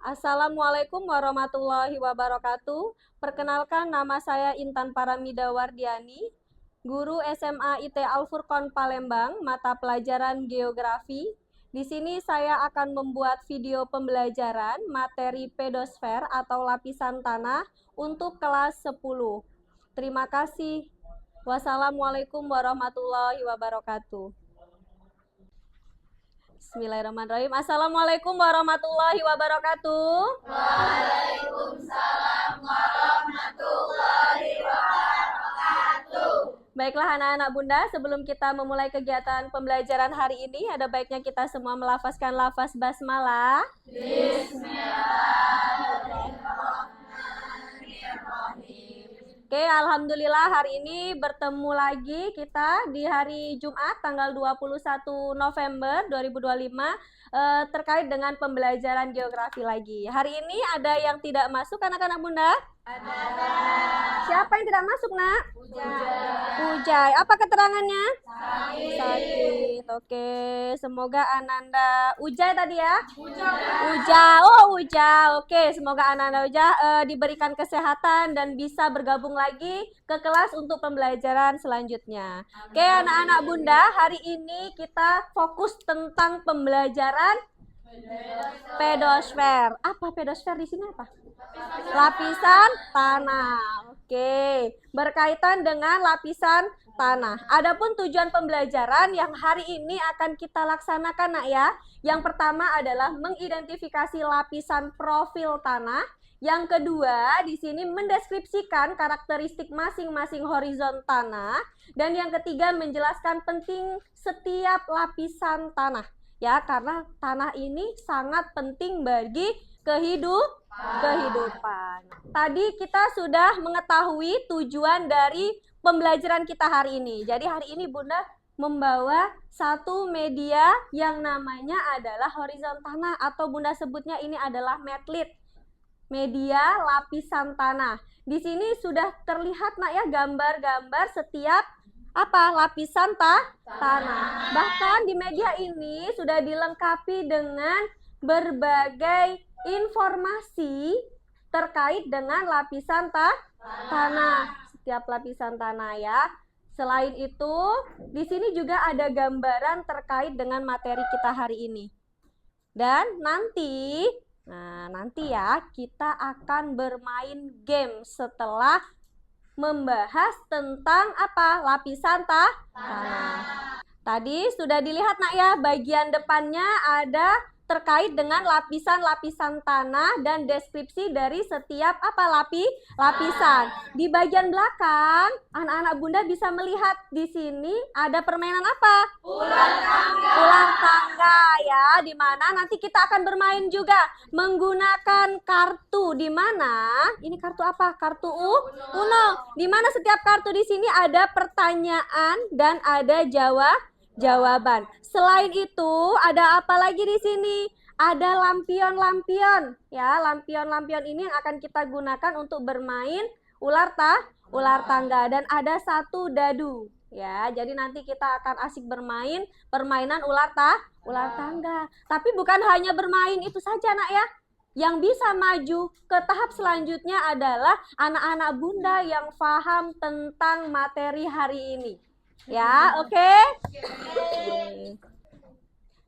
Assalamualaikum warahmatullahi wabarakatuh. Perkenalkan, nama saya Intan Paramida Wardiani, guru SMA IT Al Furqon Palembang, mata pelajaran Geografi. Di sini saya akan membuat video pembelajaran materi pedosfer atau lapisan tanah untuk kelas 10. Terima kasih. Wassalamualaikum warahmatullahi wabarakatuh. Bismillahirrahmanirrahim. Assalamualaikum warahmatullahi wabarakatuh. Waalaikumsalam warahmatullahi wabarakatuh. Baiklah anak-anak bunda, sebelum kita memulai kegiatan pembelajaran hari ini, ada baiknya kita semua melafazkan lafaz basmalah. Bismillahirrahmanirrahim. Oke, alhamdulillah hari ini bertemu lagi kita di hari Jumat tanggal 21 November 2025 terkait dengan pembelajaran geografi lagi. Hari ini ada yang tidak masuk anak-anak bunda? Ada. Siapa yang tidak masuk, Nak? Ujai. Ujai. Apa keterangannya? Sakit. Sakit. Oke, semoga Ananda Ujai tadi ya? Ujai. Uja. Oh, Uja. Oke, semoga Ananda Uja diberikan kesehatan dan bisa bergabung lagi ke kelas untuk pembelajaran selanjutnya. Oke, anak-anak bunda, hari ini kita fokus tentang pembelajaran pedosfer. Apa pedosfer di sini apa? Lapisan tanah. Oke, berkaitan dengan lapisan tanah. Adapun tujuan pembelajaran yang hari ini akan kita laksanakan, Nak ya. Yang pertama adalah mengidentifikasi lapisan profil tanah. Yang kedua, di sini mendeskripsikan karakteristik masing-masing horizon tanah. Dan yang ketiga, menjelaskan penting setiap lapisan tanah. Ya, karena tanah ini sangat penting bagi kehidupan. Tadi kita sudah mengetahui tujuan dari pembelajaran kita hari ini. Jadi hari ini Bunda membawa satu media yang namanya adalah horizon tanah atau Bunda sebutnya ini adalah metlit. Media lapisan tanah. Di sini sudah terlihat Nak ya gambar-gambar setiap lapisan tanah. Bahkan di media ini sudah dilengkapi dengan berbagai informasi terkait dengan lapisan tanah. Setiap lapisan tanah ya. Selain itu, di sini juga ada gambaran terkait dengan materi kita hari ini. Dan nanti ya kita akan bermain game setelah membahas tentang lapisan tanah. Tadi sudah dilihat Nak ya, bagian depannya ada terkait dengan lapisan-lapisan tanah dan deskripsi dari setiap lapisan. Di bagian belakang, anak-anak Bunda bisa melihat di sini ada permainan apa? Ulang tangga. Ulang tangga ya, di mana nanti kita akan bermain juga menggunakan kartu. Di mana? Ini kartu apa? Kartu Uno. Di mana setiap kartu di sini ada pertanyaan dan ada jawaban. Selain itu, ada apa lagi di sini? Ada lampion-lampion. Ya, lampion-lampion ini yang akan kita gunakan untuk bermain ular tangga dan ada satu dadu. Ya, jadi nanti kita akan asik bermain permainan ular tangga. Tapi bukan hanya bermain itu saja, Nak ya. Yang bisa maju ke tahap selanjutnya adalah anak-anak Bunda yang paham tentang materi hari ini. Ya, oke?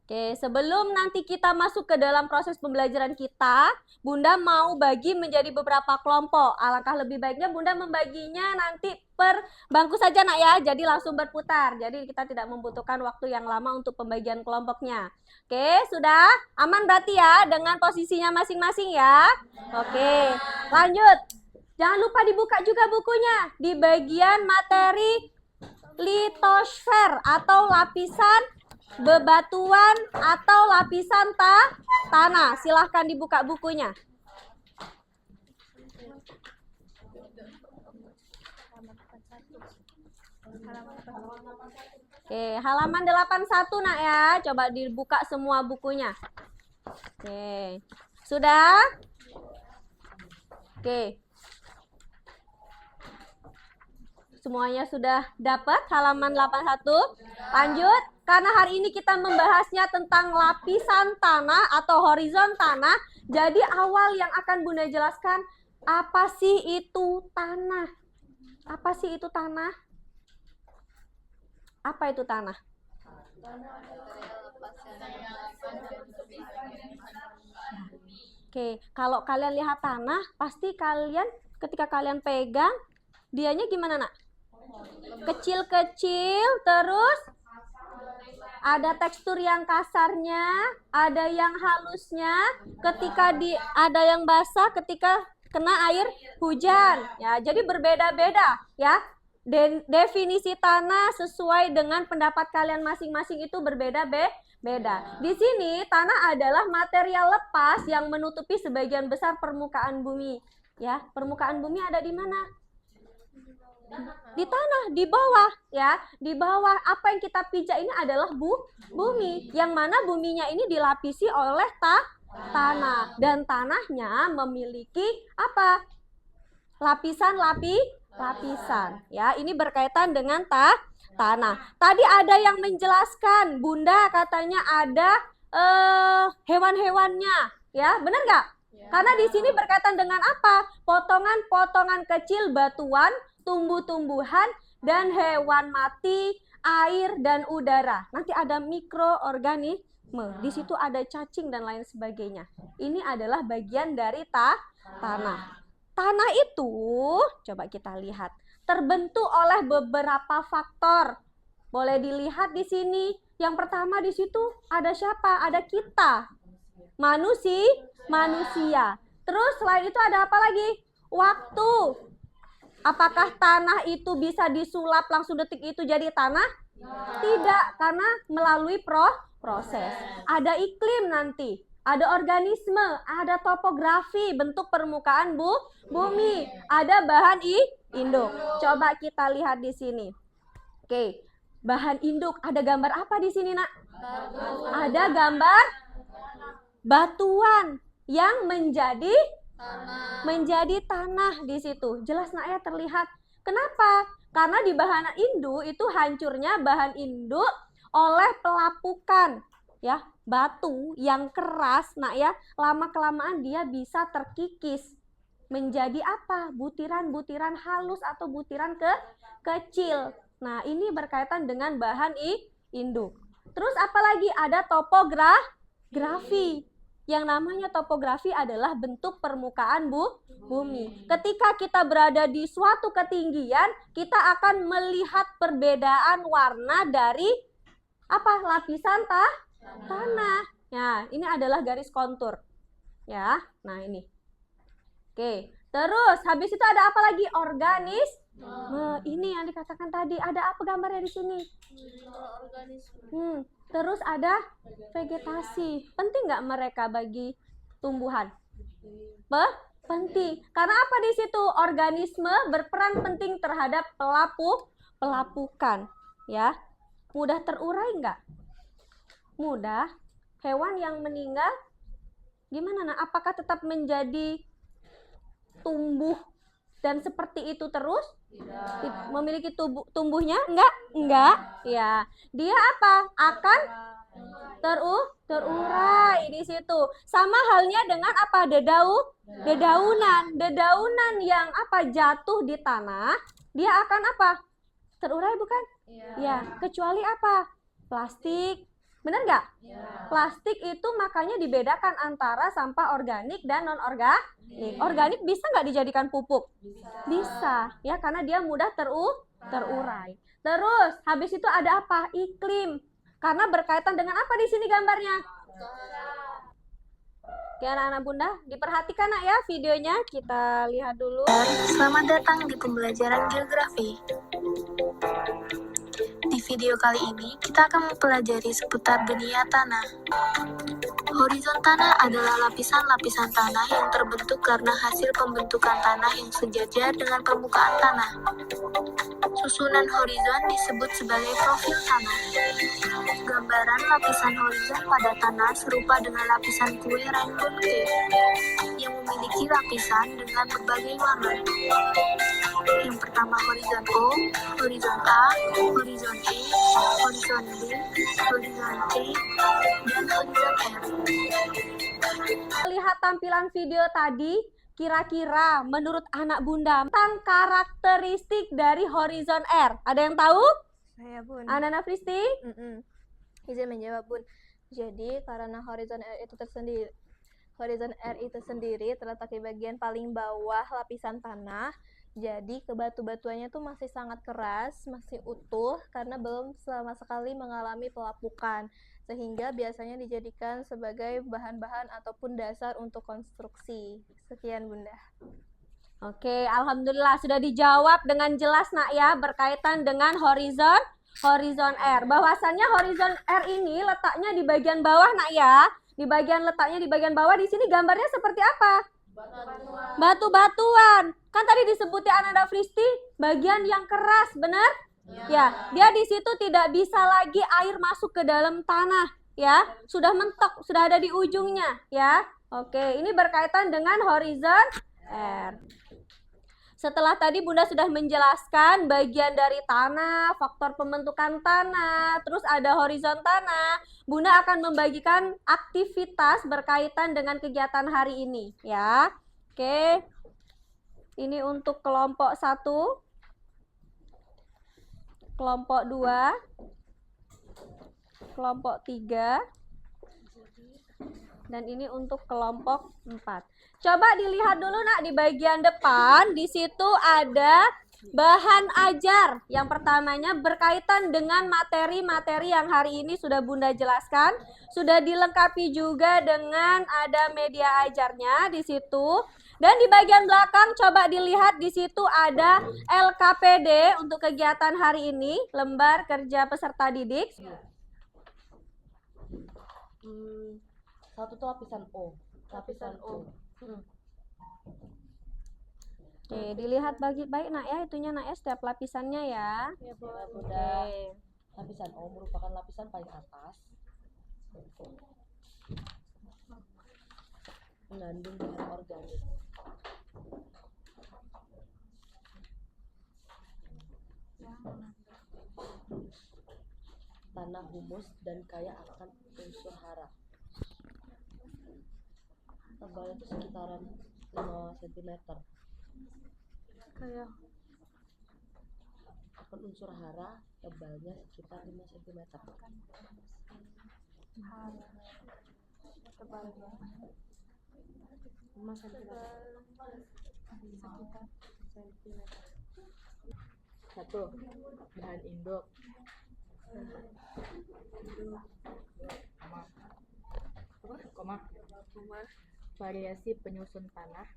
Oke, sebelum nanti kita masuk ke dalam proses pembelajaran kita, Bunda mau bagi menjadi beberapa kelompok. Alangkah lebih baiknya Bunda membaginya nanti per bangku saja Nak ya, jadi langsung berputar. Jadi kita tidak membutuhkan waktu yang lama untuk pembagian kelompoknya. Oke, sudah aman berarti ya dengan posisinya masing-masing ya. Oke, lanjut. Jangan lupa dibuka juga bukunya di bagian materi litosfer atau lapisan bebatuan atau lapisan tanah. Silahkan dibuka bukunya. Oke, halaman 81 Nak ya. Coba dibuka semua bukunya. Oke. Sudah? Oke. Semuanya sudah dapat halaman 81? Lanjut. Karena hari ini kita membahasnya tentang lapisan tanah atau horizon tanah. Jadi awal yang akan Bunda jelaskan, apa sih itu tanah? Apa sih itu tanah? Apa itu tanah? Oke, kalau kalian lihat tanah, pasti kalian ketika kalian pegang, dianya gimana, Nak? Kecil-kecil, terus ada tekstur yang kasarnya, ada yang halusnya, ketika ada yang basah ketika kena air hujan. Ya, jadi berbeda-beda, ya. Definisi tanah sesuai dengan pendapat kalian masing-masing itu berbeda-beda. Di sini tanah adalah material lepas yang menutupi sebagian besar permukaan bumi. Ya, permukaan bumi ada di mana? Di tanah, di bawah, ya. Di bawah apa yang kita pijak ini adalah bumi, yang mana buminya ini dilapisi oleh tanah, dan tanahnya memiliki apa? Lapisan, ya. Ini berkaitan dengan tanah. Tadi ada yang menjelaskan, Bunda katanya ada hewan-hewannya, ya, benar nggak? Karena di sini berkaitan dengan apa? Potongan-potongan kecil batuan, tumbuh-tumbuhan, dan hewan mati, air, dan udara. Nanti ada mikroorganisme. Di situ ada cacing dan lain sebagainya. Ini adalah bagian dari tanah. Tanah itu, coba kita lihat, terbentuk oleh beberapa faktor. Boleh dilihat di sini. Yang pertama di situ ada siapa? Ada kita. Manusia. Terus selain itu ada apa lagi? Waktu. Apakah tanah itu bisa disulap langsung detik itu jadi tanah? Tidak, karena melalui proses. Ada iklim nanti, ada organisme, ada topografi, bentuk permukaan bumi, ada bahan induk. Coba kita lihat di sini. Oke, bahan induk, ada gambar apa di sini, Nak? Ada gambar batuan yang menjadi tanah di situ. Jelas, Nak, ya, terlihat. Kenapa? Karena di bahan induk itu hancurnya bahan induk oleh pelapukan, ya, batu yang keras, Nak, ya. Lama-kelamaan dia bisa terkikis menjadi apa? Butiran-butiran halus atau butiran kecil. Nah, ini berkaitan dengan bahan induk. Terus apalagi ada topografi. Yang namanya topografi adalah bentuk permukaan bumi. Ketika kita berada di suatu ketinggian, kita akan melihat perbedaan warna dari apa? Lapisan tanah. Ya, ini adalah garis kontur. Ya, nah ini. Oke, terus habis itu ada apa lagi? Ini yang dikatakan tadi. Ada apa gambarnya di sini? Terus ada vegetasi. Penting nggak mereka bagi tumbuhan? Penting. Karena apa di situ? Organisme berperan penting terhadap pelapukan. Ya, mudah terurai nggak? Mudah. Hewan yang meninggal gimana? Nah, apakah tetap menjadi tumbuh dan seperti itu terus? Tidak. Memiliki tumbuhnya? Enggak. Ya. Dia apa? Akan terurai di situ. Sama halnya dengan apa? Dedaunan yang apa? Jatuh di tanah, dia akan apa? Terurai bukan? Ya. Kecuali apa? Plastik. Benar nggak? Plastik itu makanya dibedakan antara sampah organik dan non-organik. Organik bisa nggak dijadikan pupuk? Bisa, ya, karena dia mudah terurai. Terus habis itu ada apa? Iklim. Karena berkaitan dengan apa di sini gambarnya? Oke, anak-anak Bunda, diperhatikan, Nak, ya, videonya. Kita lihat dulu. Selamat datang di pembelajaran geografi. Di video kali ini, kita akan mempelajari seputar dunia tanah. Horizon tanah adalah lapisan-lapisan tanah yang terbentuk karena hasil pembentukan tanah yang sejajar dengan permukaan tanah. Susunan horizon disebut sebagai profil tanah. Gambaran lapisan horizon pada tanah serupa dengan lapisan kue rainbow cake yang memiliki lapisan dengan berbagai warna. Yang pertama horizon O, horizon A, horizon E, horizon B, horizon C, dan horizon R. Lihat tampilan video tadi, kira-kira menurut anak bunda tentang karakteristik dari horizon R. Ada yang tahu? Saya Bun. Anana Fristi? Izin menjawab Bun. Jadi karena horizon R itu sendiri terletak di bagian paling bawah lapisan tanah. Jadi batu-batuannya tuh masih sangat keras, masih utuh karena belum sama sekali mengalami pelapukan. Sehingga biasanya dijadikan sebagai bahan-bahan ataupun dasar untuk konstruksi. Sekian Bunda. Oke, alhamdulillah sudah dijawab dengan jelas nak ya berkaitan dengan horizon R. Bahwasannya horizon R ini letaknya di bagian bawah nak ya. Letaknya di bagian bawah. Di sini gambarnya seperti apa? Batu-batuan. Kan tadi disebutin Ananda Fristi bagian yang keras, benar? Ya, dia di situ tidak bisa lagi air masuk ke dalam tanah, ya. Sudah mentok, sudah ada di ujungnya, ya. Oke, ini berkaitan dengan horizon R. Setelah tadi Bunda sudah menjelaskan bagian dari tanah, faktor pembentukan tanah, terus ada horizon tanah. Bunda akan membagikan aktivitas berkaitan dengan kegiatan hari ini, ya. Oke. Ini untuk kelompok 1. Kelompok 2, kelompok 3, dan ini untuk kelompok 4. Coba dilihat dulu nak di bagian depan, di situ ada bahan ajar. Yang pertamanya berkaitan dengan materi-materi yang hari ini sudah Bunda jelaskan. Sudah dilengkapi juga dengan ada media ajarnya di situ. Dan di bagian belakang coba dilihat di situ ada LKPD untuk kegiatan hari ini, lembar kerja peserta didik. Satu tuh lapisan O. Oke, dilihat baik-baik nak ya, itunya nak ya, setiap lapisannya ya. Ya, Bunda. Lapisan O merupakan lapisan paling atas. Mengandung bahan organik. Tanah humus dan kaya akan unsur hara. Tebalnya itu sekitaran 5 cm. Kayak Akan unsur hara tebalnya sekitar 5 cm. tebalnya 5 cm. 1. Bahan induk. Koma. Variasi penyusun tanah.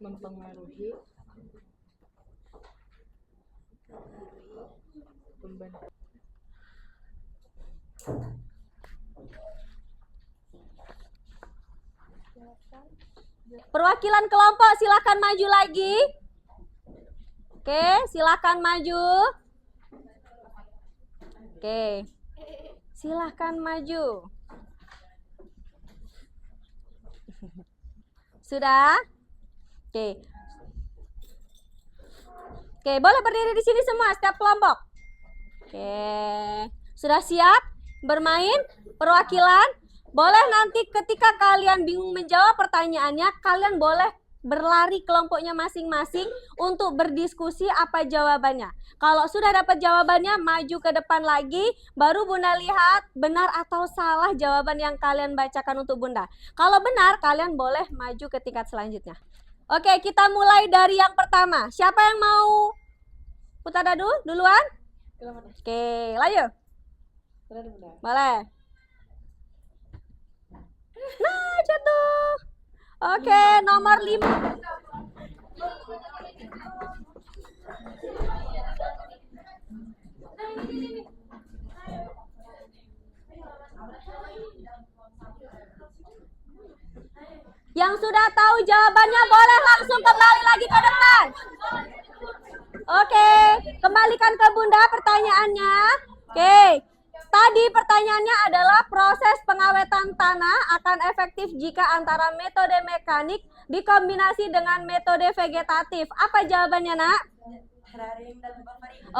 Mempengaruhi pembentukan. Perwakilan kelompok silakan maju lagi. Oke, silakan maju. Oke. Silakan maju. Sudah? Oke. Oke, boleh berdiri di sini semua setiap kelompok. Oke. Sudah siap bermain perwakilan? Boleh nanti ketika kalian bingung menjawab pertanyaannya, kalian boleh berlari kelompoknya masing-masing untuk berdiskusi apa jawabannya. Kalau sudah dapat jawabannya, maju ke depan lagi, baru Bunda lihat benar atau salah jawaban yang kalian bacakan untuk Bunda. Kalau benar, kalian boleh maju ke tingkat selanjutnya. Oke, kita mulai dari yang pertama. Siapa yang mau putar dadu duluan? Oke, lanjut. Boleh. Nah, jatuh. Oke, nomor 5. Yang sudah tahu jawabannya boleh langsung kembali lagi ke depan. Oke, kembalikan ke Bunda pertanyaannya. Oke, Tadi pertanyaannya adalah proses pengawetan tanah akan efektif jika antara metode mekanik dikombinasi dengan metode vegetatif. Apa jawabannya, Nak?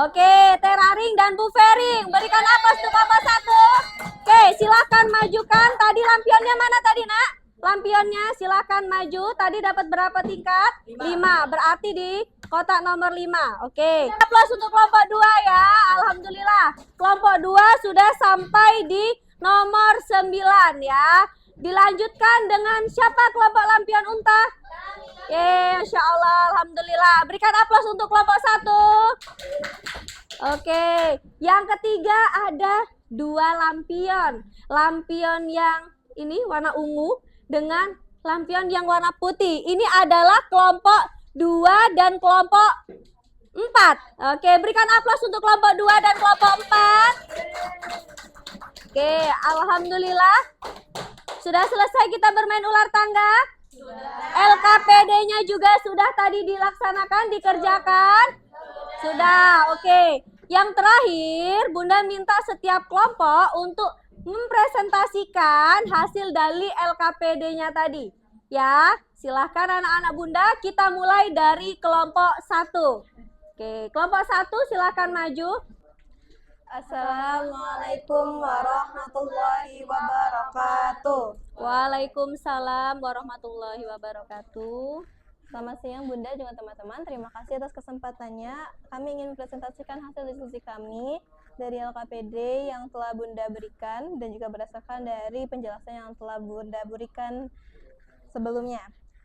Oke, Teraring dan Bu Fering. Berikan aplaus untuk kelompok 1. Oke, silakan majukan. Tadi lampionnya mana tadi, Nak? Lampionnya silakan maju. Tadi dapat berapa tingkat? 5. Berarti di kotak nomor 5. Oke. Aplaus untuk kelompok 2 ya. Alhamdulillah. Kelompok 2 sudah sampai di nomor 9 ya. Dilanjutkan dengan siapa kelompok lampion unta? Insya Allah, alhamdulillah. Berikan aplaus untuk kelompok 1. Oke, yang ketiga ada 2 lampion. Lampion yang ini warna ungu dengan lampion yang warna putih. Ini adalah kelompok 2 dan kelompok 4. Oke, berikan aplaus untuk kelompok 2 dan kelompok 4. Oke, alhamdulillah. Sudah selesai kita bermain ular tangga? LKPD-nya juga sudah tadi dilaksanakan, dikerjakan? Sudah, oke. Yang terakhir, Bunda minta setiap kelompok untuk mempresentasikan hasil dari LKPD-nya tadi. Ya, silahkan anak-anak Bunda, kita mulai dari kelompok 1. Oke, kelompok 1 silahkan maju. Assalamualaikum warahmatullahi wabarakatuh. Waalaikumsalam warahmatullahi wabarakatuh. Selamat siang Bunda juga teman-teman. Terima kasih atas kesempatannya. Kami ingin mempresentasikan hasil diskusi kami dari LKPD yang telah Bunda berikan dan juga berdasarkan dari penjelasan yang telah Bunda berikan sebelumnya.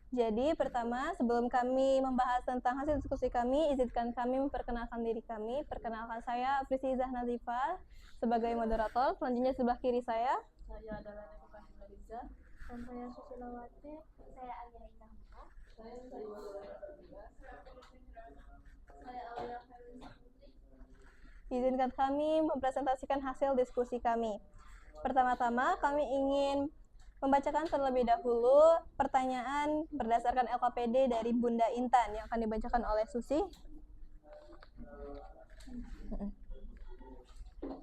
Jadi pertama, sebelum kami membahas tentang hasil diskusi kami, izinkan kami memperkenalkan diri kami. Perkenalkan saya Frisi Zahna Zifa sebagai moderator. Selanjutnya sebelah kiri saya adalah Riza. Dan saya Susilawati. Saya Alia Indah. Izinkan kami mempresentasikan hasil diskusi kami. Pertama-tama kami ingin membacakan terlebih dahulu pertanyaan berdasarkan LKPD dari Bunda Intan yang akan dibacakan oleh Susi.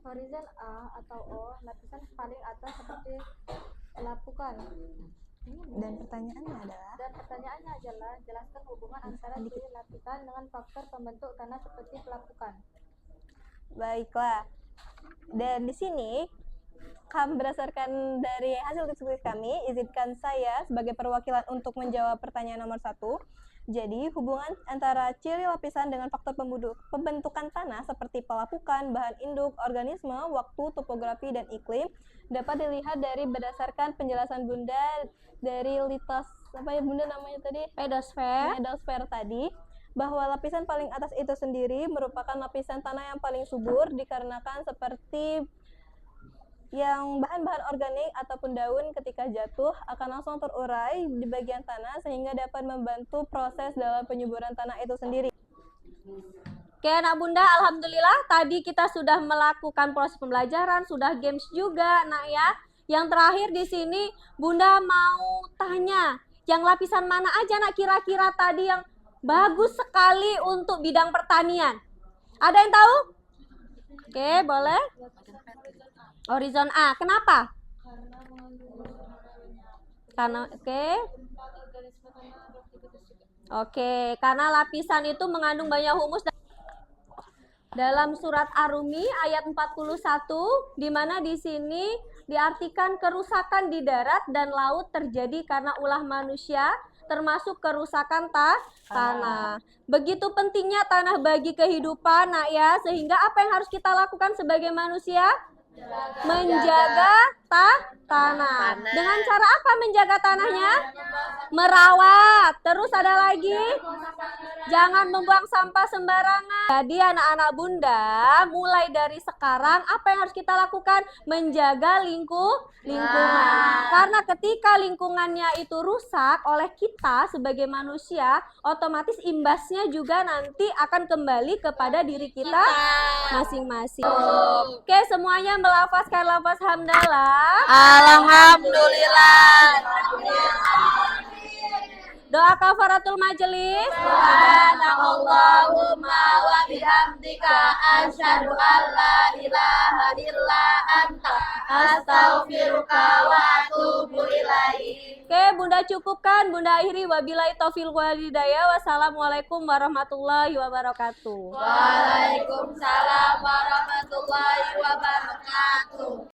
Horizon A atau O, lapisan paling atas seperti pelapukan. Dan pertanyaannya adalah jelaskan hubungan antara ciri lapisan dengan faktor pembentuk tanah seperti pelapukan. Baiklah. Dan di sini berdasarkan dari hasil diskusi kami, izinkan saya sebagai perwakilan untuk menjawab pertanyaan nomor 1. Jadi, hubungan antara ciri lapisan dengan faktor pembentukan tanah seperti pelapukan, bahan induk, organisme, waktu, topografi, dan iklim dapat dilihat dari berdasarkan penjelasan Bunda dari litas, apa ya Bunda namanya tadi? Pedosfer tadi, bahwa lapisan paling atas itu sendiri merupakan lapisan tanah yang paling subur dikarenakan seperti yang bahan-bahan organik ataupun daun ketika jatuh akan langsung terurai di bagian tanah sehingga dapat membantu proses dalam penyuburan tanah itu sendiri. Oke anak Bunda, alhamdulillah tadi kita sudah melakukan proses pembelajaran, sudah games juga nak ya. Yang terakhir di sini Bunda mau tanya, yang lapisan mana aja nak kira-kira tadi yang bagus sekali untuk bidang pertanian? Ada yang tahu? Oke, boleh. Horizon A. Kenapa? Karena Oke, karena lapisan itu mengandung banyak humus. Dalam surat Ar-Rumi ayat 41 di mana di sini diartikan kerusakan di darat dan laut terjadi karena ulah manusia, termasuk kerusakan tanah. Begitu pentingnya tanah bagi kehidupan, nak ya, sehingga apa yang harus kita lakukan sebagai manusia? Menjaga tanah. Dengan cara apa menjaga tanahnya? Merawat. Terus ada lagi? Jangan membuang sampah sembarangan. Jadi anak-anak Bunda, mulai dari sekarang apa yang harus kita lakukan? Menjaga lingkungan. Karena ketika lingkungannya itu rusak oleh kita sebagai manusia, otomatis imbasnya juga nanti akan kembali kepada diri kita masing-masing. Oke, semuanya melafazkan lafaz hamdalah. Alhamdulillah. Doa kafaratul majelis. Subhanakallahumma wa bihamdika asyhadu an la ilaha illa anta astaghfiruka wa atubu ilaik. Oke, Bunda cukupkan. Bunda akhiri wabillahi taufiq wal hidayah. Wassalamualaikum warahmatullahi wabarakatuh. Waalaikumsalam warahmatullahi wabarakatuh.